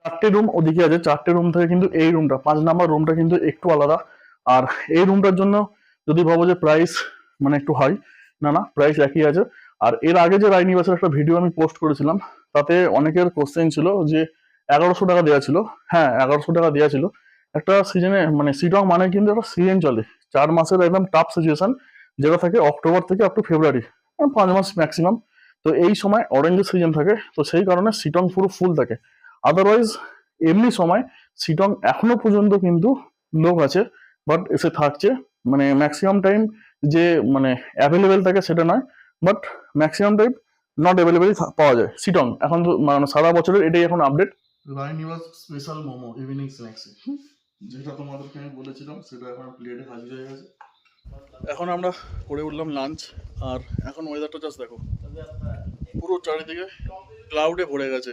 4টে room ওদিকে আছে, 4টে room থেকে কিন্তু এই রুমটা 5 নাম্বার রুমটা কিন্তু একটু আলাদা। আর এই রুমটার জন্য যদি ভাবো যে প্রাইস মানে একটু হাই, না না, প্রাইস একই আছে। আর এর আগে যে রায়নিবাসের একটা ভিডিও আমি পোস্ট করেছিলাম, তাতে অনেকের কোশ্চেন ছিল যে 1100 টাকা দেওয়া ছিল। হ্যাঁ, 1100 টাকা দেওয়া ছিল। একটা সিজনে মানে শিটং মানে কিন্তু একটা সিজন চলে, 4 মাসের একদম টাফ সিচুয়েশন, যেটা থাকে অক্টোবর থেকে আপ টু ফেব্রুয়ারি, 5 মাস ম্যাক্সিমাম। তো এই সময় অরেঞ্জের সিজন থাকে, তো সেই কারণে শিটং পুরো ফুল থাকে। আদারওয়াইজ এমনি সময় শিটং এখনো পর্যন্ত কিন্তু লোক আছে, বাট এসে থাকছে। মানে ম্যাক্সিমাম টাইম যে মানে অ্যাভেলেবেল থাকে সেটা নয়, but maximum time not available পাওয়া যায় শিটং এখন। তো মানে সারা বছরের এটাই এখন আপডেট। রায়নিবাস স্পেশাল মোমো ইভিনিং স্ন্যাক্সে, যেটা তোমাদেরকে আমি বলেছিলাম সেটা এখন প্লেটে হাজির হয়ে গেছে। এখন আমরা করে উঠলাম লাঞ্চ। আর এখন ওয়েদারটা জাস্ট দেখো, পুরো চারিদিকে ক্লাউডে ভরে গেছে,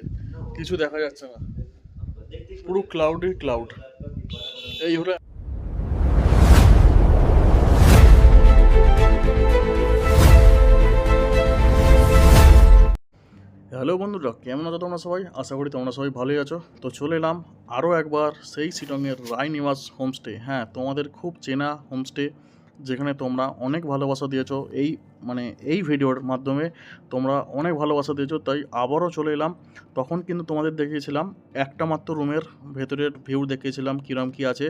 কিছু দেখা যাচ্ছে না, পুরো ক্লাউডই ক্লাউড। এই হলো। হ্যালো বন্ধুরা, কেমন আছো তোমরা সবাই? আশা করি তোমরা সবাই ভালোই আছো। তো চলে এলাম আরও একবার সেই শিলংয়ের রায়নিবাস হোমস্টে। হ্যাঁ, তোমাদের খুব চেনা হোমস্টে, যেখানে তোমরা অনেক ভালোবাসা দিয়েছো। এই ভিডিওর মাধ্যমে তোমরা অনেক ভালোবাসা দিয়েছো, তাই আবারও চলে এলাম। তখন কিন্তু তোমাদের দেখিয়েছিলাম একটা মাত্র রুমের ভেতরের ভিউ দেখিয়েছিলাম কীরকম কী আছে।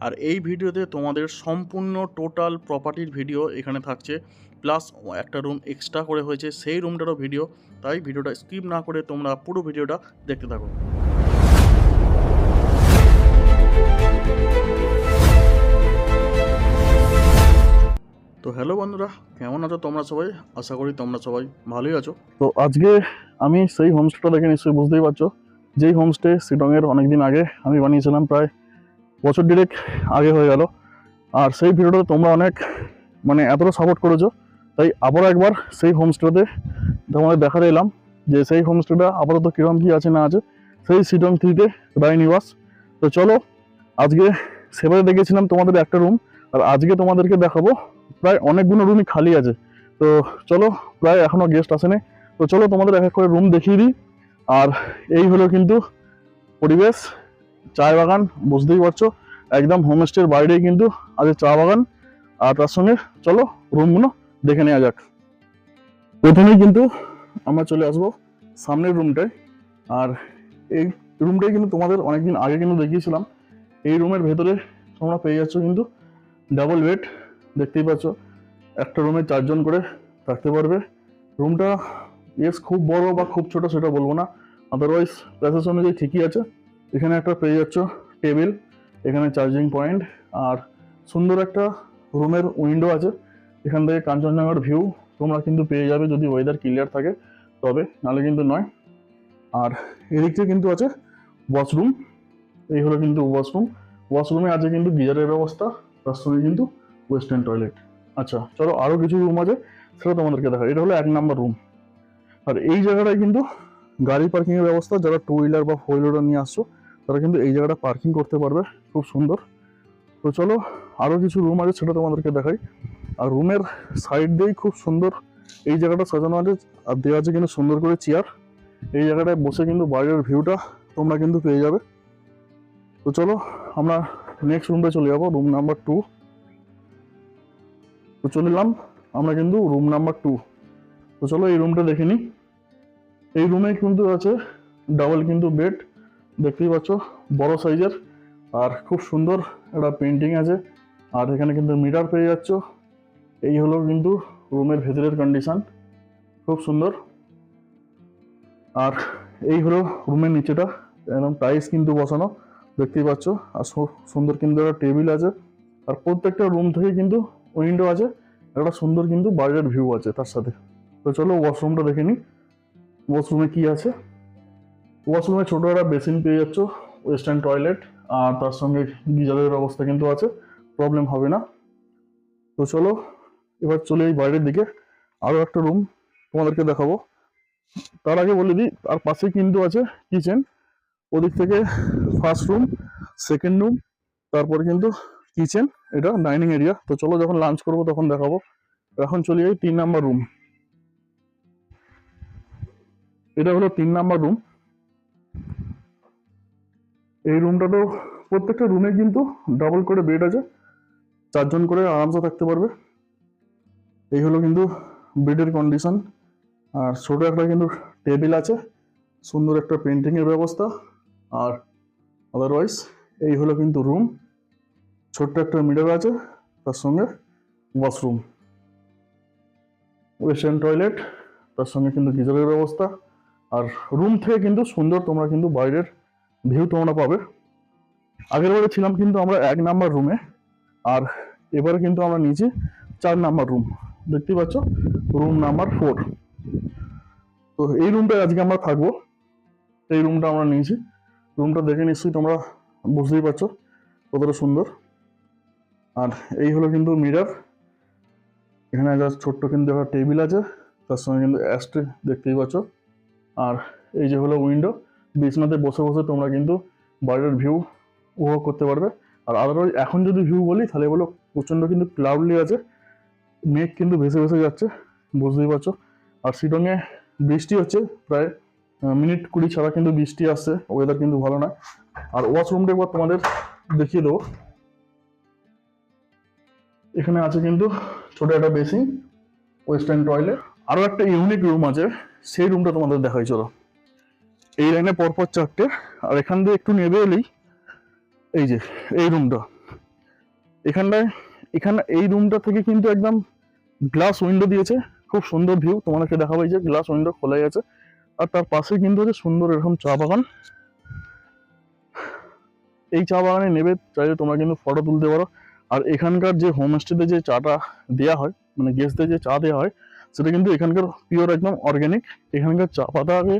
আর এই ভিডিওতে তোমাদের সম্পূর্ণ টোটাল প্রপার্টির ভিডিও এখানে থাকছে, প্লাস একটা রুম এক্সট্রা করে হয়েছে সেই রুমটারও ভিডিও। তাই ভিডিওটা স্কিপ না করে তোমরা পুরো ভিডিওটা দেখতে থাকো। তো হ্যালো বন্ধুরা, কেমন আছো তোমরা সবাই? আশা করি তোমরা সবাই ভালোই আছো। তো আজকে আমি সেই হোমস্টেটা দেখে নিশ্চয়ই বুঝতেই পারছো, যেই হোমস্টে শিলংয়ের অনেকদিন আগে আমি বানিয়েছিলাম, প্রায় বছর দেড়েক আগে হয়ে গেল। আর সেই ভিডিওটা তোমরা অনেক মানে এতটা সাপোর্ট করেছো, তাই আবারও একবার সেই হোমস্টেতে তোমাদের দেখাতে এলাম যে সেই হোমস্টেটা আপাতত কীরকম কী আছে না আছে, সেই শিলং 3-তে রায়নিবাস। তো চলো, আজকে সেবারে দেখেছিলাম তোমাদের একটা রুম, আর আজকে তোমাদেরকে দেখাবো প্রায় অনেকগুলো রুমই খালি আছে। তো চলো, প্রায় এখনও গেস্ট আসেনি, তো চলো তোমাদের এক এক করে রুম দেখিয়ে দিই। আর এই হলো কিন্তু পরিবেশ, চায় বাগান, বুঝতেই পারছো একদম হোমস্টের বাইরেই কিন্তু আছে চা বাগান। আর তার সঙ্গে চলো রুমগুলো দেখে নেওয়া যাক। প্রথমেই কিন্তু আমরা চলে আসবো সামনের রুমটায়। আর এই রুমটাই কিন্তু তোমাদের অনেকদিন আগে কিন্তু দেখিয়েছিলাম। এই রুমের ভেতরে তোমরা পেয়ে যাচ্ছ কিন্তু ডাবল বেড, দেখতেই পাচ্ছ। একটা রুমে 4জন করে থাকতে পারবে। রুমটা ইয়েস খুব বড় বা খুব ছোট সেটা বলবো না, আদারওয়াইজ প্রাইসেস অনুযায়ী ঠিকই আছে। এখানে একটা পেয়ে যাচ্ছ টেবিল, এখানে চার্জিং পয়েন্ট, আর সুন্দর একটা রুমের উইন্ডো আছে। এখান থেকে কাঞ্চনজঙ্ঘার ভিউ তোমরা কিন্তু পেয়ে যাবে যদি ওয়েদার ক্লিয়ার থাকে, তবে নাহলে কিন্তু নয়। আর এদিক থেকে কিন্তু আছে ওয়াশরুম। এই হলো কিন্তু ওয়াশরুম। ওয়াশরুমে আছে কিন্তু গিজারের ব্যবস্থা, তার সঙ্গে কিন্তু ওয়েস্টার্ন টয়লেট। আচ্ছা চলো, আরও কিছু রুম আছে সেটা তোমাদেরকে দেখা। এটা হলো 1 নাম্বার রুম। আর এই জায়গাটায় কিন্তু গাড়ি পার্কিংয়ের ব্যবস্থা, যারা 2 হুইলার বা 4 হুইলার নিয়ে আসছো তারা কিন্তু এই জায়গাটা পার্কিং করতে পারবে, খুব সুন্দর। তো চলো, আরও কিছু রুম আছে সেটা তোমাদেরকে দেখাই। আর রুমের সাইড দিয়েই খুব সুন্দর এই জায়গাটা সাজানো আছে, আর দেওয়া আছে কিন্তু সুন্দর করে চেয়ার। এই জায়গাটায় বসে কিন্তু বাইরের ভিউটা তোমরা কিন্তু পেয়ে যাবে। তো চলো আমরা নেক্সট রুমটা চলে যাবো, রুম নাম্বার 2। তো চলে এলাম আমরা কিন্তু রুম নাম্বার 2। তো চলো এই রুমটা দেখে নিই। এই রুমে কিন্তু আছে ডাবল কিন্তু বেড, দেখতেই পাচ্ছ বড় সাইজের, আর খুব সুন্দর একটা পেন্টিং আছে। আর এখানে কিন্তু মিটার পেয়ে যাচ্ছ। এই হলো কিন্তু রুমের ভেতরের কন্ডিশন, খুব সুন্দর। আর এই হলো রুমের নিচেটা, একদম টাইলস কিন্তু বসানো, দেখতেই পাচ্ছ। আর সুন্দর কিন্তু একটা টেবিল আছে। আর প্রত্যেকটা রুম থেকে কিন্তু উইন্ডো আছে, একটা সুন্দর কিন্তু বাইরের ভিউ আছে তার সাথে। তো চলো ওয়াশরুমটা দেখে নিই, ওয়াশরুমে কি আছে। ওয়াশরুমে ছোটো একটা বেসিন পেয়ে যাচ্ছ, ওয়েস্টার্ন টয়লেট, আর তার সঙ্গে গিজারের ব্যবস্থা কিন্তু আছে, প্রবলেম হবে না। তো চলো এবার চলে এই বাইরের দিকে, আরও একটা রুম তোমাদেরকে দেখাবো। তার আগে বলে দিই, তার পাশে কিন্তু আছে কিচেন। ওদিক থেকে ফার্স্ট রুম, সেকেন্ড রুম, তারপর কিন্তু কিচেন, এটা ডাইনিং এরিয়া। তো চলো যখন লাঞ্চ করবো তখন দেখাবো। এখন চলে যাই 3 নাম্বার রুম। এটা হলো 3 নাম্বার রুম। এই রুমটাতেও প্রত্যেকটা রুমে কিন্তু ডাবল করে বেড আছে, 4 জন করে আরামসে থাকতে পারবে। এই হলো কিন্তু বেডের কন্ডিশন। আর ছোট একটা কিন্তু টেবিল আছে, সুন্দর একটা পেন্টিং এর ব্যবস্থা। আর আদারওয়াইজ এই হলো কিন্তু রুম, ছোট্ট একটা মিরর আছে, তার সঙ্গে ওয়াশরুম, ওয়েস্টার্ন টয়লেট, তার সঙ্গে কিন্তু গিজারের ব্যবস্থা। আর রুম থেকে কিন্তু সুন্দর তোমরা কিন্তু বাইরের ভিউ তোমরা পাবে। আগের বারে ছিলাম কিন্তু আমরা 1 নাম্বার রুমে, আর এবারে কিন্তু আমরা নিয়েছি 4 নাম্বার রুম, দেখতেই পাচ্ছ, রুম নাম্বার 4। তো এই রুমটায় আজকে আমরা থাকবো, এই রুমটা আমরা নিয়েছি। রুমটা দেখে নিশ্চয়ই তোমরা বুঝতেই পারছো কতটা সুন্দর। আর এই হলো কিন্তু মিরর, এখানে একটা ছোট্ট কিন্তু একটা টেবিল আছে, তার সঙ্গে কিন্তু অ্যাস্ট্রে দেখতেই পাচ্ছ। আর এই যে হলো উইন্ডো, বিছনাতে বসে বসে তোমরা কিন্তু বাইরের ভিউ উপভোগ করতে পারবে। আর আদারওয়াইজ এখন যদি ভিউ বলি তাহলে বলো প্রচণ্ড কিন্তু ক্লাউডলি আছে, মেঘ কিন্তু ভেসে ভেসে যাচ্ছে, বুঝতেই পারছো। আর শিলংয়ে বৃষ্টি হচ্ছে প্রায় মিনিট 20 ছাড়া কিন্তু বৃষ্টি আসছে, ওয়েদার কিন্তু ভালো না। আর ওয়াশরুমটা একবার তোমাদের দেখিয়ে দেবো। এখানে আছে কিন্তু ছোট একটা বেসিন, ওয়েস্টার্ন টয়লেট। আরো একটা ইউনিক রুম আছে, সেই রুমটা তোমাদের দেখাই চলো। এই লাইনে পরপর 4টে, আর এখান দিয়ে একটু নেবে এলেই এই যে এই রুমটা। এখানে এই রুমটা থেকে কিন্তু একদম গ্লাস উইন্ডো দিয়েছে, খুব সুন্দর ভিউ তোমাদেরকে দেখাবো। এই যে গ্লাস উইন্ডো খোলাই আছে, আর তার পাশে কিন্তু আছে সুন্দর এরকম চা বাগান। এই চা বাগানে নেবে চাইলে তোমরা কিন্তু ফটো তুলতে পারো। আর এখানকার যে হোমস্টেতে যে চাটা দেওয়া হয়, মানে গেস্টদের যে চা দেওয়া হয়, সেটা কিন্তু এখানকার পিওর একদম অর্গ্যানিক। এখানকার চা পাতাকে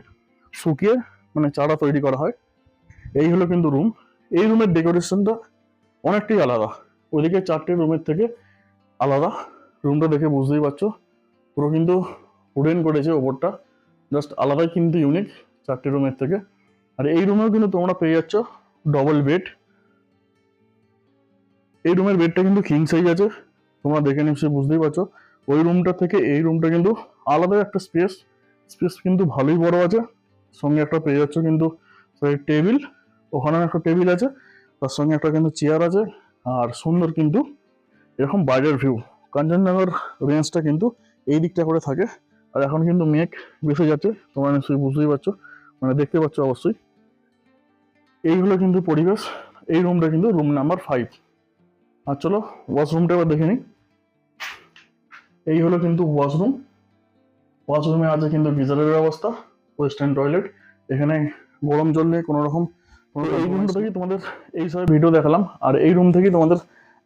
শুকিয়ে মানে চাটা তৈরি করা হয়। এই হলো কিন্তু রুম। এই রুমের ডেকোরেশনটা অনেকটাই আলাদা, ওইদিকে 4টে রুমের থেকে আলাদা। রুমটা দেখে বুঝতেই পারছো, পুরো কিন্তু উডেন করেছে ওপরটা, জাস্ট আলাদাই কিন্তু ইউনিক 4টে রুমের থেকে। আর এই রুমেও কিন্তু তোমরা পেয়ে যাচ্ছ ডবল বেড। এই রুমের বেডটা কিন্তু কিং সাইজ আছে, তোমরা দেখে নিশ্চয়ই বুঝতেই পারছো। ওই রুমটা থেকে এই রুমটা কিন্তু আলাদা একটা স্পেস কিন্তু ভালোই বড় আছে। সঙ্গে একটা পেয়ে যাচ্ছ কিন্তু টেবিল, ওখানে একটা টেবিল আছে, তার সঙ্গে একটা কিন্তু চেয়ার আছে। আর সুন্দর কিন্তু এরকম বাইরের ভিউ, কাঞ্চনজঙ্ঘার রেঞ্জটা কিন্তু এই দিকটা করে থাকে। আর এখন কিন্তু মেঘ ভেসে যাচ্ছে, তোমরা নিশ্চয়ই বুঝতেই পারছো, মানে দেখতে পাচ্ছ অবশ্যই। এই হলো কিন্তু পরিবেশ। এই রুমটা কিন্তু রুম নাম্বার 5। আর চলো ওয়াশরুমটা এবার দেখে নিই। এই হলো কিন্তু ওয়াশরুমে আছে কিন্তু গিজারের ব্যবস্থা, ওয়েস্টার্ন টয়লেট। এখানে গরম জল নিয়ে কোনো রকম। এই রুমটা থেকেই তোমাদের এই সব ভিডিও দেখালাম। আর এই রুম থেকেই তোমাদের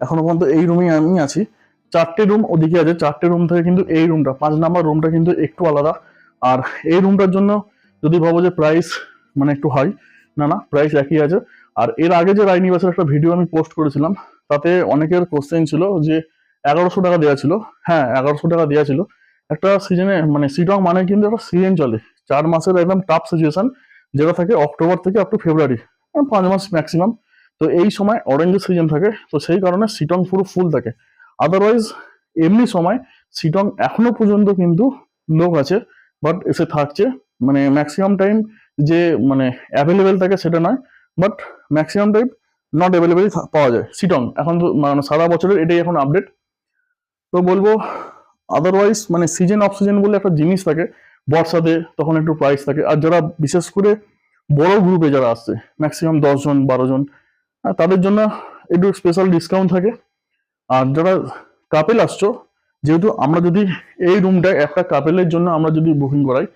এখনো পর্যন্ত এই রুমেই আমি আছি। 4টে রুম ওদিকে আছে, 4টে রুম থেকে কিন্তু এই রুমটা 5 নাম্বার রুমটা কিন্তু একটু আলাদা। আর এই রুমটার জন্য যদি ভাবো যে প্রাইস মানে একটু হাই, না প্রাইস একই আছে। আর এর আগে যে রায়নিবাসের একটা ভিডিও আমি পোস্ট করেছিলাম, তাতে অনেকের কোশ্চেন ছিল যে 1100 টাকা দেওয়া ছিল। হ্যাঁ 1100 টাকা দেওয়া ছিল। একটা সিজনে মানে শিলং মানে কিন্তু একটা সিজন চলে 4 মাসের একদম টাফ সিচুয়েশন, যেটা থাকে অক্টোবর থেকে আপ টু ফেব্রুয়ারি, 5 মাস ম্যাক্সিমাম। তো এই সময় অরেঞ্জের সিজন থাকে, তো সেই কারণে শিলং পুরো ফুল থাকে। আদারওয়াইজ এমনি সময় শিলং এখনো পর্যন্ত কিন্তু লোক আছে, বাট এসে থাকছে। মানে ম্যাক্সিমাম টাইম যে মানে অ্যাভেলেবেল থাকে সেটা নয়, but maximum time not available পাওয়া যায় শিলং এখন তো, মানে সারা বছরের এটাই এখন আপডেট। তো বলবো আদারওয়াইজ মানে সিজন অফ সিজন বলে একটা জিনিস থাকে, বর্ষাতে তখন একটু প্রাইস থাকে। আর যারা বিশেষ করে বড় গ্রুপে যারা আসছে ম্যাক্সিমাম 10 জন 12 জন, তাদের জন্য একটু স্পেশাল ডিসকাউন্ট থাকে। আর যারা কাপেল আসছো, যেহেতু আমরা যদি এই রুমটা একটা কাপেলের জন্য আমরা যদি বুকিং করাই,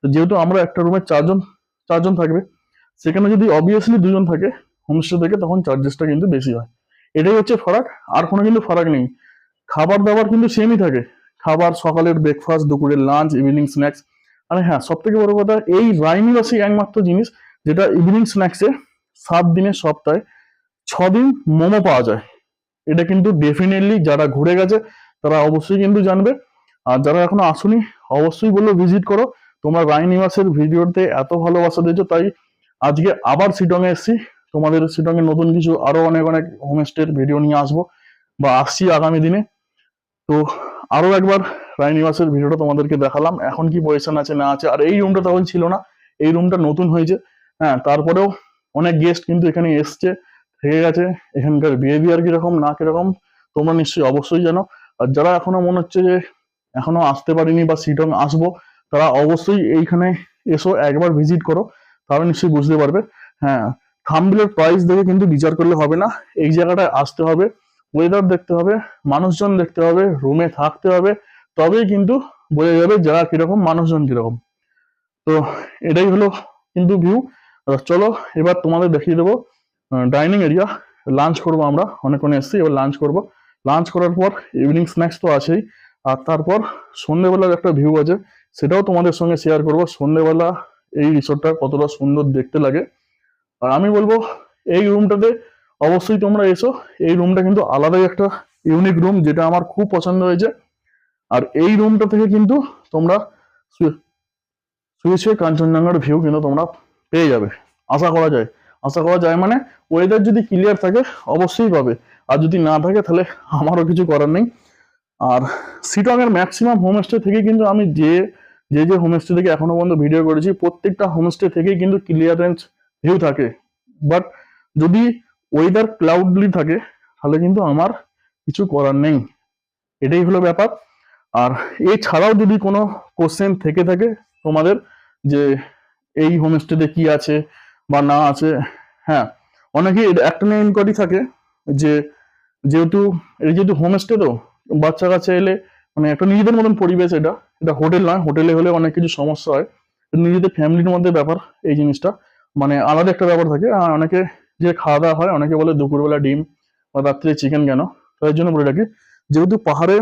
তো যেহেতু আমরা একটা রুমে 4জন থাকবে, সেখানে যদি অবভিয়াসলি 2জন থাকে হোমস্টে থেকে, তখন চার্জেসটা কিন্তু বেশি হয়। এটাই হচ্ছে ফারাক, আর কোনো কিন্তু ফারাক নেই। খাবার দাবার কিন্তু সেমই থাকে, খাবার সকালের ব্রেকফাস্ট, দুপুরের লাঞ্চ, ইভিনিং স্ন্যাক্স। আর হ্যাঁ সব থেকে বড় কথা, এই রাইনিবাসী একমাত্র জিনিস যেটা ইভিনিং স্ন্যাক্সে 7 দিনের সপ্তাহে 6 দিন মোমো পাওয়া যায়। এটা কিন্তু ডেফিনেটলি যারা ঘুরে গেছে তারা অবশ্যই কিন্তু জানবে। আর যারা এখনো আসুনি অবশ্যই বললো ভিজিট করো। তোমরা রাইনিবাসের ভিডিওতে এত ভালোবাসা দিয়েছো, তাই আজকে আবার শিলং এ এসেছি। তোমাদের শিলং এর নতুন কিছু আরো অনেক অনেক হোমস্টের ভিডিও নিয়ে আসবো বা আসছি আগামী দিনে। তো আরো একবার রায়নিবাসের ভিডিওটা তোমাদেরকে দেখালাম, এখন কি পজিশন আছে না আছে। আর এই রুমটা তখন ছিল না, এই রুমটা নতুন হয়েছে। হ্যাঁ তারপরেও অনেক গেস্ট কিন্তু এখানে এসছে, থেকে গেছে। এখানকার বিহেভিয়ার কিরকম না কিরকম তোমরা নিশ্চয়ই অবশ্যই জানো। আর যারা এখনো মনে হচ্ছে যে এখনো আসতে পারিনি বা শিটং আসবো, তারা অবশ্যই এইখানে এসো, একবার ভিজিট করো, তাহলে নিশ্চয়ই বুঝতে পারবে। হ্যাঁ, থাম্বনেলের প্রাইস দেখে কিন্তু বিচার করলে হবে না, এই জায়গাটায় আসতে হবে, ওয়েদার দেখতে হবে, মানুষজন দেখতে হবে, রুমে থাকতে হবে, তবেই কিন্তু বোঝা যাবে যারা কিরকম, মানুষজন কিরকম। তো এটাই হলো কিন্তু ভিউ। চলো এবার তোমাদের দেখিয়ে দেবো ডাইনিং এরিয়া। লাঞ্চ করবো, আমরা অনেকক্ষণ এসেছি, এবার লাঞ্চ করব। লাঞ্চ করার পর ইভিনিং স্ন্যাক্স তো আছেই, আর তারপর সন্ধ্যেবেলার একটা ভিউ আছে, সেটাও তোমাদের সঙ্গে শেয়ার করব। সন্ধ্যেবেলা এই রিসোর্টটা কতটা সুন্দর দেখতে লাগে। আর আমি বলবো এই রুমটাতে অবশ্যই তোমরা এসো। এই রুমটা কিন্তু আলাদাই একটা ইউনিক রুম, যেটা আমার খুব পছন্দ হয়েছে। আর এই রুমটা থেকে কিন্তু তোমরা শুয়ে শুয়ে শুয়ে কাঞ্চনজঙ্ঘার ভিউ কিন্তু তোমরা পেয়ে যাবে, আশা করা যায়। আশা করা যায় মানে ওয়েদার যদি ক্লিয়ার থাকে অবশ্যই পাবে, আর যদি না থাকে তাহলে আমারও কিছু করার নেই। আর শিটং এর ম্যাক্সিমাম হোমস্টে থেকে কিন্তু আমি যে যে যে হোমস্টে থেকে এখনো পর্যন্ত ভিডিও করেছি, প্রত্যেকটা হোমস্টে থেকেই কিন্তু ক্লিয়ারেন্স ভিউ থাকে। বাট যদি ওয়েদার ক্লাউডলি থাকে তাহলে কিন্তু আমার কিছু করার নেই, এটাই হলো ব্যাপার। আর এছাড়াও যদি কোনো কোশ্চেন থেকে থাকে তোমাদের, যে এই হোমস্টেতে কি আছে বা না আছে, হ্যাঁ, অনেকেই একটা নিয়ে ইনকোয়ারি থাকে যে যেহেতু যেহেতু হোমস্টে, তো বাচ্চা কাচ্চা এলে মানে একটা নিজেদের মতন পরিবেশ, এটা এটা হোটেল নয়, হোটেলে হলে অনেক কিছু সমস্যা হয়, নিজেদের ফ্যামিলির মধ্যে ব্যাপার এই জিনিসটা, মানে আলাদা একটা ব্যাপার থাকে। আর অনেকে যে খাওয়া দাওয়া হয়, অনেকে বলে দুপুরবেলা ডিম বা রাত্রে চিকেন কেন, তাই জন্য বলে রাখি যেহেতু পাহাড়ে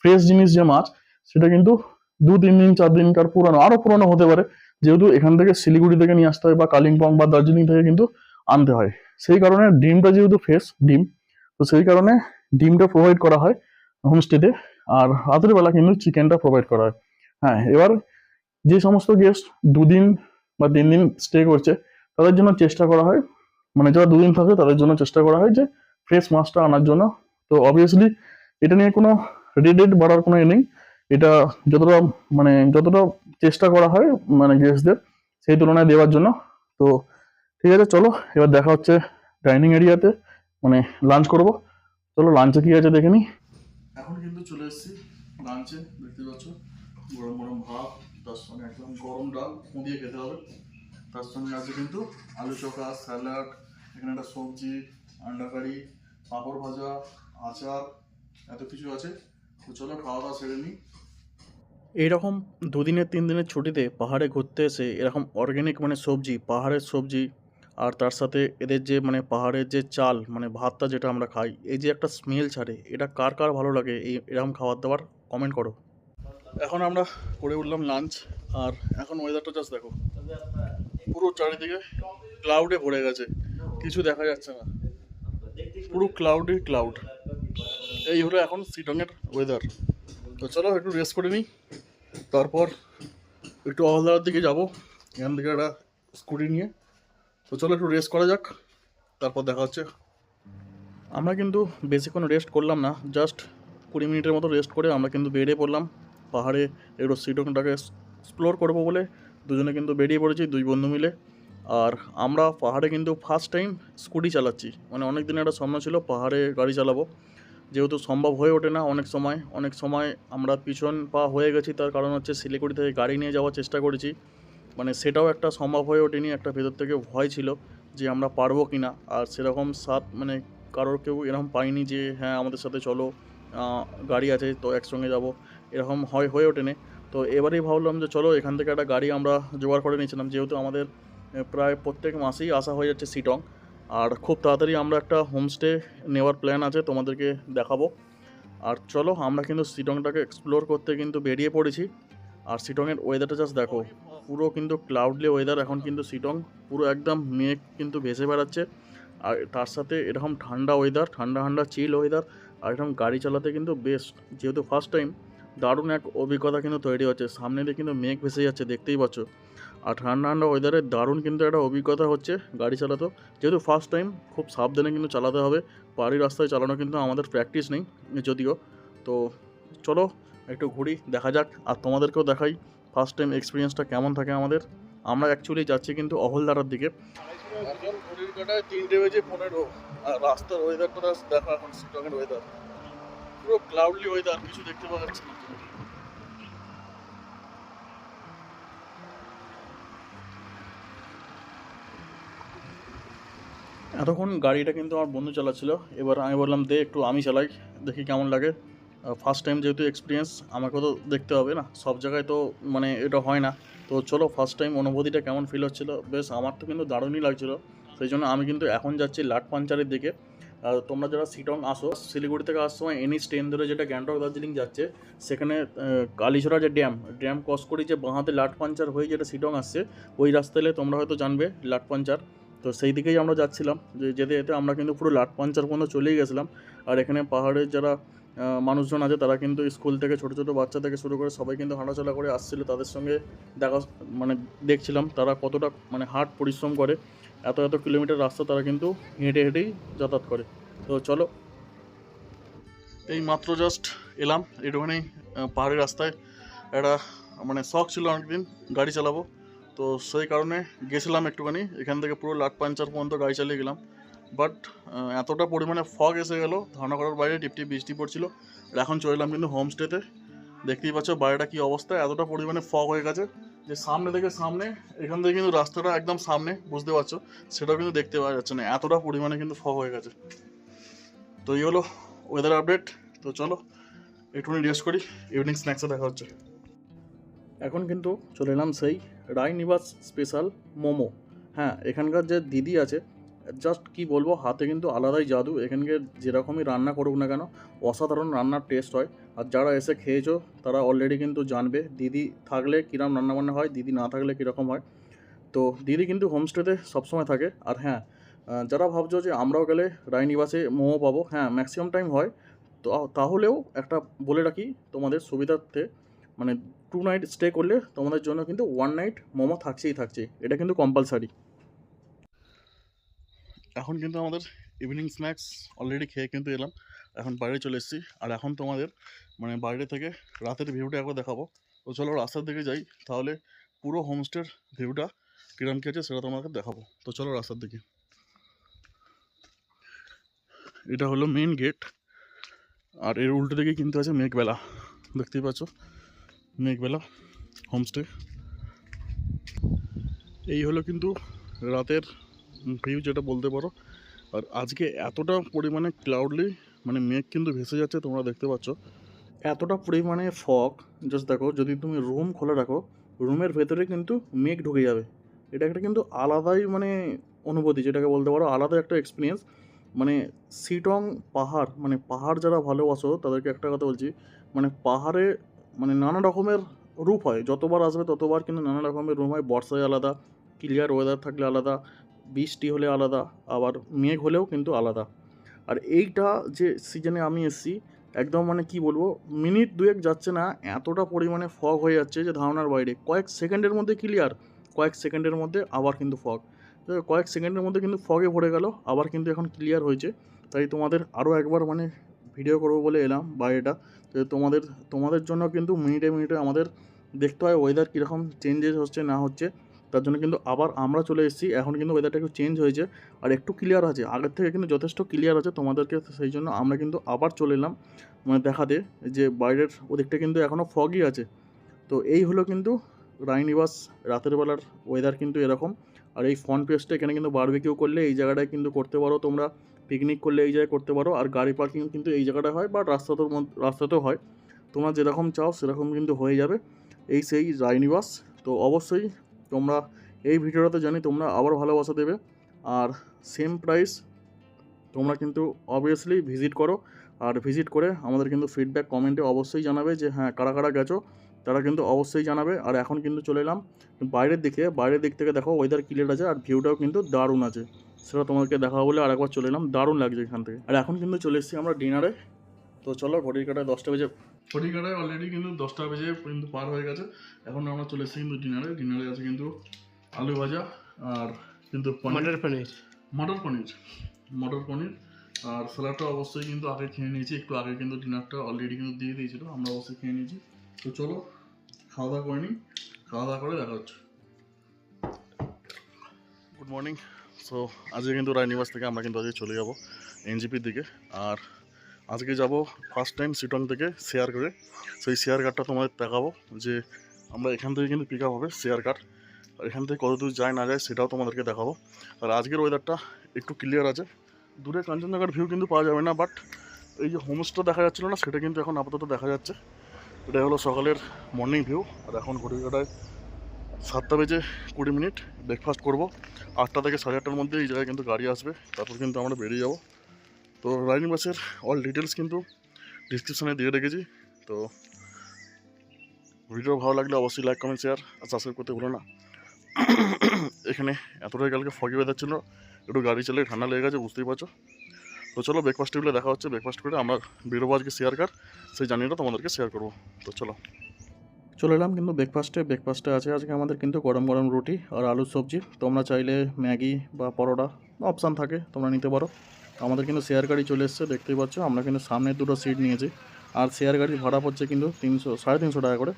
ফ্রেশ জিনিস যে মাছ, সেটা কিন্তু 2-3 দিন 4 দিনকার পুরানো, আরো পুরানো হতে পারে, যেহেতু এখান থেকে শিলিগুড়ি থেকে নিয়ে আসতে হয় বা কালিম্পং বা দার্জিলিং থেকে কিন্তু আনতে হয়। সেই কারণে ডিমটা যেহেতু ফ্রেশ ডিম, তো সেই কারণে ডিমটা প্রোভাইড করা হয় হোমস্টেতে। আর রাতের বেলা কিন্তু চিকেনটা প্রোভাইড করা হয়। হ্যাঁ, এবার যে সমস্ত গেস্ট 2 দিন বা 3 দিন স্টে করছে, তাদের জন্য চেষ্টা করা হয়, মানে যারা 2 দিন থাকে তাদের জন্য চেষ্টা করা হয় যে ফ্রেশ মাছটা আনার জন্য। তো অবভিয়াসলি এটা নিয়ে কোনো রেট বাড়ার কোনো নেই, এটা যতটা মানে যতটা চেষ্টা করা হয় মানে গেস্টদের, সেই তুলনায় দেওয়ার জন্য। তো ঠিক আছে, চলো এবার দেখা হচ্ছে ডাইনিং এরিয়াতে, মানে লাঞ্চ করব। চলো লাঞ্চে কি আছে দেখে নিই। এখন কিন্তু চলে এসেছি লাঞ্চে, দেখতে পাচ্ছ গরম গরম ভাত, তার সঙ্গে একদম গরম ডাল দিয়ে খেতে হবে। তার সঙ্গে আছে কিন্তু আলু চোখা, স্যালাড, এখানে একটা সবজি, আন্ডা কারি, পাঁপড় ভাজা, আচার, এত কিছু আছে। তো চলো খাওয়া দাওয়া সেরে নিই। এইরকম 2 দিনের 3 দিনের ছুটিতে পাহাড়ে ঘুরতে এসে এরকম অর্গ্যানিক মানে সবজি, পাহাড়ের সবজি, আর তার সাথে এদের যে মানে পাহাড়ের যে চাল মানে ভাতটা যেটা আমরা খাই, এই যে একটা স্মেল ছাড়ে, এটা কার কার ভালো লাগে এই এরকম খাবার দাবার, কমেন্ট করো। এখন আমরা করে উঠলাম লাঞ্চ, আর এখন ওয়েদারটা জাস্ট দেখো, পুরো চারিদিকে ক্লাউডে ভরে গেছে, কিছু দেখা যাচ্ছে না, পুরো ক্লাউডই ক্লাউড। এই হলো এখন শিটংয়ের ওয়েদার। তো চলো একটু রেস্ট করে নিই, তারপর একটু অহলদার দিকে যাব, এখান থেকে একটা স্কুটি নিয়ে। তো চলো একটু রেস্ট করা যাক, তারপর দেখা হচ্ছে। আমরা কিন্তু বেশিক্ষণ রেস্ট করলাম না, জাস্ট 20 মিনিটের মতো রেস্ট করে আমরা কিন্তু বেরিয়ে পড়লাম পাহাড়ে একটু শিটংটাকে এক্সপ্লোর করবো বলে। দুজনে কিন্তু বেরিয়ে পড়েছি, 2 বন্ধু মিলে। আর আমরা পাহাড়ে কিন্তু ফার্স্ট টাইম স্কুটি চালাচ্ছি, মানে অনেক দিনের একটা স্বপ্ন ছিল পাহাড়ে গাড়ি চালাবো, যেহেতু সম্ভব হয়ে ওঠে না অনেক সময় আমরা পিছন পা হয়ে গেছি। তার কারণ হচ্ছে শিলিগুড়ি থেকে গাড়ি নিয়ে যাওয়ার চেষ্টা করেছি, মানে সেটাও একটা সম্ভব হয়ে ওঠেনি, একটা ভেতর থেকে ভয় ছিল যে আমরা পারবো কি না। আর সেরকম সাথ মানে কারোর কেউ এরকম পাইনি যে হ্যাঁ আমাদের সাথে চলো, গাড়ি আছে তো একসঙ্গে যাব, এরকম হয়ে ওঠেনি। তো এবারেই ভাবলাম যে চলো এখান থেকে একটা গাড়ি আমরা জোগাড় করে নিয়েছিলাম, যেহেতু আমাদের প্রায় প্রত্যেক মাসেই আসা হয়ে যাচ্ছে শিটং। আর খুব তাড়াতাড়ি আমরা একটা হোমস্টে নেওয়ার প্ল্যান আছে, তোমাদেরকে দেখাবো। আর চলো আমরা কিন্তু শিটংটাকে এক্সপ্লোর করতে কিন্তু বেরিয়ে পড়েছি। আর শিটংয়ের ওয়েদারটা জাস্ট দেখো, পুরো কিন্তু ক্লাউডলি ওয়েদার এখন কিন্তু শিটং, পুরো একদম মেঘ কিন্তু ভেসে বেড়াচ্ছে। আর তার সাথে এরকম ঠান্ডা ওয়েদার, ঠান্ডা ঠান্ডা চিল ওয়েদার, আর এরকম গাড়ি চালাতে কিন্তু বেস্ট, যেহেতু ফার্স্ট টাইম দারুণ এক অভিজ্ঞতা কিন্তু তৈরি হচ্ছে। সামনে দিয়ে কিন্তু মেঘ ভেসে যাচ্ছে, দেখতেই পাচ্ছ। আর ঠান্ডা ঠান্ডা ওয়েদারে দারুণ কিন্তু একটা অভিজ্ঞতা হচ্ছে গাড়ি চালাতেও, যেহেতু ফার্স্ট টাইম খুব সাবধানে কিন্তু চালাতে হবে। পাহাড়ি রাস্তায় চালানো কিন্তু আমাদের প্র্যাকটিস নেই যদিও। তো চলো একটু ঘুরি, দেখা যাক, আর তোমাদেরকেও দেখাই ফার্স্ট টাইম এক্সপিরিয়েন্সটা কেমন থাকে আমাদের। আমরা অ্যাকচুয়ালি যাচ্ছি কিন্তু অহলদারার দিকে। এখন ঘড়ির কাটায় 3:15 আর রাস্তার ওয়েদারটা দেখো এখন শিলংয়ের ওয়েদার পুরো ক্লাউডলি ওয়েদার, কিছু দেখতে পাওয়া যাচ্ছে না। এতক্ষণ গাড়িটা কিন্তু আমার বন্ধু চালাচ্ছিল, এবার আমি বললাম দে একটু আমি চালাই, দেখি কেমন লাগে। ফার্স্ট টাইম যেহেতু এক্সপিরিয়েন্স, আমাকেও তো দেখতে হবে না, সব জায়গায় তো মানে এটা হয় না। তো চলো ফার্স্ট টাইম অনুভূতিটা কেমন ফিল হচ্ছিলো, বেশ আমার তো কিন্তু দারুণই লাগছিলো। সেই জন্য আমি কিন্তু এখন যাচ্ছি লাটপাঞ্চারের দিকে। আর তোমরা যারা শিলং আসো, শিলিগুড়ি থেকে আসার সময় এনি ট্রেন ধরে যেটা গ্যাংটক দার্জিলিং যাচ্ছে, সেখানে কালীছড়া যে ড্যাম ক্রস করে যে বাঁহাতে লাটপাঞ্চার হয়ে যেটা শিলং আসছে, ওই রাস্তায় তোমরা হয়তো জানবে লাটপাঞ্চার। তো সেই দিকেই আমরা যাচ্ছিলাম, যে যেতে যেতে আমরা কিন্তু পুরো লাটপাঞ্চার পর্যন্ত চলেই গেছিলাম। আর এখানে পাহাড়ের যারা মানুষজন আছে, তারা কিন্তু স্কুল থেকে ছোটো ছোটো বাচ্চা থেকে শুরু করে সবাই কিন্তু হাঁটাচলা করে আসছিলো, তাদের সঙ্গে দেখা মানে দেখছিলাম তারা কতটা মানে হার্ড পরিশ্রম করে, এত এত কিলোমিটার রাস্তা তারা কিন্তু হেঁটে হেঁটেই যাতায়াত করে। তো চলো, এই মাত্র জাস্ট এলাম একটুখানি পাহাড়ি রাস্তায়। একটা মানে শখ ছিল অনেকদিন গাড়ি চালাবো, তো সেই কারণে গেছিলাম একটুখানি, এখান থেকে পুরো লাটপাঞ্চার পর্যন্ত গাড়ি চালিয়ে গেলাম। বাট এতটা পরিমাণে ফগ এসে গেলো, ধারণা করার বাইরে, টিপটিপ বৃষ্টি পড়ছিল। আর এখন চলে এলাম কিন্তু হোমস্টেতে, দেখতেই পাচ্ছ বাইরেটা কী অবস্থা, এতটা পরিমাণে ফগ হয়ে গেছে যে সামনে থেকে এখান থেকে কিন্তু রাস্তাটা একদম সামনে, বুঝতে পারছো, সেটাও কিন্তু দেখতে পাওয়া যাচ্ছে না, এতটা পরিমাণে কিন্তু ফগ হয়ে গেছে। তো এই হলো ওয়েদার আপডেট। তো চলো একটুখানি রেস্ট করি, ইভিনিং স্ন্যাক্সে দেখা হচ্ছে। এখন কিন্তু চলে এলাম সেই রায়নিবাস স্পেশাল মোমো। হ্যাঁ, এখানকার যে দিদি আছে, জাস্ট কি বলবো, হাতে কিন্তু আলাদাই জাদু। এখানকার যেরকমই রান্না করুক না কেন, অসাধারণ রান্নার টেস্ট হয়। আর যারা এসে খেয়েছো তারা অলরেডি কিন্তু জানবে দিদি থাকলে কীরকম রান্নাবান্না হয়, দিদি না থাকলে কীরকম হয়। তো দিদি কিন্তু হোমস্টেতে সবসময় থাকে। আর হ্যাঁ, যারা ভাবছো যে আমরাও গেলে রায়নিবাসে মোমো পাবো, হ্যাঁ ম্যাক্সিমাম টাইম হয়। তো তাহলেও একটা বলে রাখি তোমাদের সুবিধার্থে, মানে 2 নাইট স্টে করলে তোমাদের জন্য কিন্তু 1 নাইট মোমো থাকছে, এটা কিন্তু কম্পালসারি। এখন কিন্তু আমাদের ইভিনিং স্ন্যাক্স অলরেডি খেয়ে কিন্তু এলাম, এখন বাইরে চলে এসেছি। আর এখন তোমাদের মানে বাইরে থেকে রাতের ভিউটা একবার দেখাবো। তো চলো রাস্তার দিকে যাই, তাহলে পুরো হোমস্টের ভিউটা কীরকম কী আছে সেটা তোমাকে দেখাবো। তো চলো রাস্তার দিকে। এটা হলো মেন গেট, আর এর উল্টো দিকে কিন্তু আছে মেঘবেলা, দেখতেই পাচ্ছ মেঘবেলা হোমস্টে। এই হলো কিন্তু রাতের ভিউ যেটা বলতে পারো। আর আজকে এতটা পরিমাণে ক্লাউডলি মানে মেঘ কিন্তু ভেসে যাচ্ছে, তোমরা দেখতে পাচ্ছ এতটা পরিমাণে ফগ। জাস্ট দেখো, যদি তুমি রুম খোলা রাখো, রুমের ভেতরে কিন্তু মেঘ ঢুকে যাবে। এটা একটা কিন্তু আলাদাই মানে অনুভূতি, যেটাকে বলতে পারো আলাদা একটা এক্সপিরিয়েন্স। মানে শিটং পাহাড়, মানে পাহাড় যারা ভালোবাসো তাদেরকে একটা কথা বলছি, মানে পাহাড়ে মানে নানা রকমের রূপ হয়, যতবার আসবে ততবার কিন্তু নানা রকমের রূপ হয়। বর্ষায় আলাদা, ক্লিয়ার ওয়েদার থাকলে আলাদা, বৃষ্টি হলে আলাদা, আবার মেঘ হলেও কিন্তু আলাদা। আর এইটা যে সিজনে আমি এসেছি, একদম মানে কি বলবো, মিনিট দুয়েক যাচ্ছে না, এতটা পরিমাণে ফগ হয়ে যাচ্ছে যে ধারণার বাইরে। কয়েক সেকেন্ডের মধ্যে ক্লিয়ার, কয়েক সেকেন্ডের মধ্যে আবার কিন্তু ফগ, কয়েক সেকেন্ডের মধ্যে কিন্তু ফগে ভরে গেল, আবার কিন্তু এখন ক্লিয়ার হয়েছে। তাই তোমাদের আরও একবার মানে ভিডিও করবো বলে এলাম বাইরেটা, তো তোমাদের জন্য কিন্তু মিনিটে মিনিটে আমাদের দেখতে হয় ওয়েদার কীরকম চেঞ্জেস হচ্ছে না হচ্ছে। তার জন্য কিন্তু আবার আমরা চলে এসেছি, এখন কিন্তু ওয়েদারটা একটু চেঞ্জ হয়েছে আর একটু ক্লিয়ার আছে, আগের থেকে কিন্তু যথেষ্ট ক্লিয়ার আছে তোমাদেরকে। সেই জন্য আমরা কিন্তু আবার চলে এলাম মানে দেখাতে যে বাইরের ওদিকটা কিন্তু এখনও ফগই আছে। তো এই হলো কিন্তু রায়নিবাস রাতের বেলার ওয়েদার কিন্তু এরকম। আর এই ফ্রন্ট পেজটা এখানে কিন্তু বারবিকিউ করলে এই জায়গাটায় কিন্তু করতে পারো, তোমরা পিকনিক করলে এই জায়গায় করতে পারো। আর গাড়ি পার্কিং কিন্তু এই জায়গাটায় হয়, বা রাস্তাতেও হয়, তোমরা যেরকম চাও সেরকম কিন্তু হয়ে যাবে। এই সেই রায়নিবাস। তো অবশ্যই তোমরা এই ভিডিওটাতে জানি তোমরা আবার ভালোবাসা দেবে। আর সেম প্রাইস, তোমরা কিন্তু অবভিয়াসলি ভিজিট করো, আর ভিজিট করে আমাদের কিন্তু ফিডব্যাক কমেন্টে অবশ্যই জানাবে যে হ্যাঁ কারা কারা গেছো, তারা কিন্তু অবশ্যই জানাবে। আর এখন কিন্তু চলে এলাম বাইরের দিক থেকে দেখো ওয়েদার ক্লিয়ার আছে, আর ভিউটাও কিন্তু দারুণ আছে, সেটা তোমাকে দেখাবো বলে আরেকবার চলে এলাম, দারুণ লাগছে এখান থেকে। আর এখন কিন্তু চলে এসেছি আমরা ডিনারে। তো চলো, ঘড়ির কাটায় 10টা বেজে, ঘড়ির কাটায় অলরেডি কিন্তু 10টা বেজে কিন্তু পার হয়ে গেছে। এখন আমরা চলে এসেছি কিন্তু ডিনারে আছে কিন্তু আলু ভাজা, আর কিন্তু মটর পনির আর স্যালাডটা অবশ্যই কিন্তু আগে খেয়ে নিয়েছি, একটু আগে কিন্তু ডিনারটা অলরেডি কিন্তু দিয়ে দিয়েছিলো, আমরা অবশ্যই খেয়ে নিয়েছি। তো চলো খাওয়া দাওয়া করে নিই, খাওয়া দাওয়া করে দেখা হচ্ছে। গুড মর্নিং, সো আজকে কিন্তু রায়নিবাস থেকে আমরা কিন্তু আজকে চলে যাব এনজিপির দিকে। আর আজকে যাব ফার্স্ট টাইম শিটং থেকে শেয়ার করে, সেই শেয়ার কারটা তোমাদের দেখাবো যে আমরা এখান থেকে কিন্তু পিক আপ হবে শেয়ার কার, আর এখান থেকে কত দূর যায় না যায় সেটাও তোমাদেরকে দেখাবো। আর আজকের ওয়েদারটা একটু ক্লিয়ার আছে, দূরে কাঞ্চনজঙ্ঘার ভিউ কিন্তু পাওয়া যাবে না, বাট এই যে হোমস্টে দেখা যাচ্ছিলো না সেটা কিন্তু এখন আপাতত দেখা যাচ্ছে। এটা হলো সকালের মর্নিং ভিউ। আর এখন ঘড়িকাটায় 7:20 ব্রেকফাস্ট করবো। 8টা থেকে 8:30টার মধ্যে এই জায়গায় কিন্তু গাড়ি আসবে, তারপর কিন্তু আমরা বেরিয়ে যাব। তো রায়নিবাসের অল ডিটেলস কিন্তু ডিসক্রিপশানে দিয়ে রেখেছি। তো ভিডিও ভালো লাগলে অবশ্যই লাইক কমেন্ট শেয়ার আর সাবস্ক্রাইব করতে ভুলো না। এখানে এতটাই কালকে ফগি ওয়েদার ছিল, একটু গাড়ি চালিয়ে ঠান্ডা লেগে গেছে, বুঝতেই পারছো। তো চলো ব্রেকফাস্ট টেবিলে দেখা হচ্ছে, ব্রেকফাস্ট করে আমরা বেরোবো আজকে শেয়ার কার, সেই জার্নিটা তোমাদেরকে শেয়ার করবো। তো চলে এলাম কিন্তু ব্রেকফাস্টে আছে আজকে আমাদের কিন্তু গরম গরম রুটি আর আলুর সবজি। তোমরা চাইলে ম্যাগি বা পরোটা অপশান থাকে, তোমরা নিতে পারো। আমাদের কিন্তু শেয়ার গাড়ি চলে এসছে, দেখতেই পাচ্ছ। আমরা কিন্তু সামনের দুটো সিট নিয়েছি, আর শেয়ার গাড়ির ভাড়া পড়ছে কিন্তু 300-350 টাকা করে,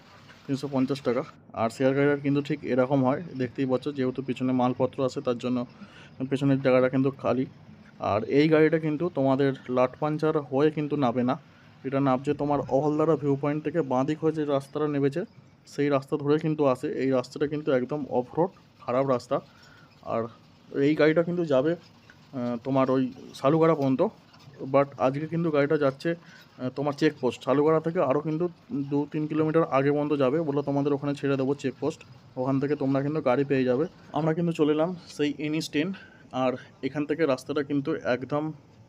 350 টাকা। আর শেয়ার গাড়িটা কিন্তু ঠিক এরকম হয়, দেখতেই পাচ্ছ। যেহেতু পিছনে মালপত্র আছে তার জন্য পেছনের জায়গাটা কিন্তু খালি। আর এই গাড়িটা কিন্তু তোমাদের লাটপাঞ্চার হয়ে কিন্তু নামবে না, এটা নামছে তোমার অহলদারা ভিউ পয়েন্ট থেকে বাঁ দিক হয়ে যে রাস্তাটা নেমেছে সেই রাস্তা ধরে কিন্তু আসে। এই রাস্তাটা কিন্তু একদম অফ রোড, খারাপ রাস্তা। আর এই গাড়িটা কিন্তু যাবে তোমার ওই শালুগাড়া পর্যন্ত, বাট আজকে কিন্তু গাড়িটা যাচ্ছে তোমার চেকপোস্ট। শালুগাড়া থেকে আরও কিন্তু 2-3 কিলোমিটার আগে পর্যন্ত যাবে, বলে তোমাদের ওখানে ছেড়ে দেবো চেকপোস্ট, ওখান থেকে তোমরা কিন্তু গাড়ি পেয়ে যাবে। আমরা কিন্তু চলে এলাম সেই এনএইচ 10। আর এখান থেকে রাস্তাটা কিন্তু একদম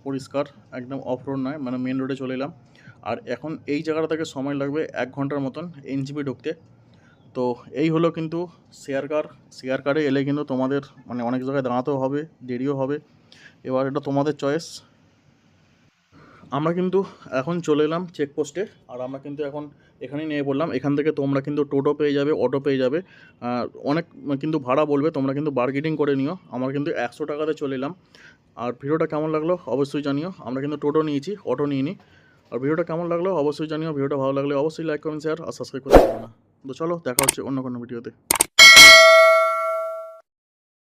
পরিষ্কার, একদম অফ রোড নয়, মানে মেন রোডে চলে এলাম। আর এখন এই জায়গাটা থেকে সময় লাগবে 1 ঘন্টার মতন এনজিপি ঢুকতে। তো এই হলো কিন্তু শেয়ার কারে এলে কিন্তু তোমাদের মানে অনেক জায়গায় দাঁড়াতেও হবে, দেরিও হবে, এবার এটা তোমাদের চয়েস। আমরা কিন্তু এখন চলে এলাম চেকপোস্টে, আর আমরা কিন্তু এখন এখানেই নিয়ে পড়লাম। এখান থেকে তোমরা কিন্তু টোটো পেয়ে যাবে, অটো পেয়ে যাবে, অনেক কিন্তু ভাড়া বলবে, তোমরা কিন্তু বার্গেনিং করে নিও। আমরা কিন্তু 100 টাকাতে চলে এলাম। আর ভিডিওটা কেমন লাগলো অবশ্যই জানিও। আমরা কিন্তু টোটো নিয়েছি, অটো নিইনি। আর ভিডিওটা কেমন লাগলো অবশ্যই জানিও। ভিডিওটা ভালো লাগলে অবশ্যই লাইক কমেন্ট শেয়ার আর সাবস্ক্রাইব করতে ভুলো না। তো চলো দেখা হচ্ছে অন্য কোনো ভিডিওতে।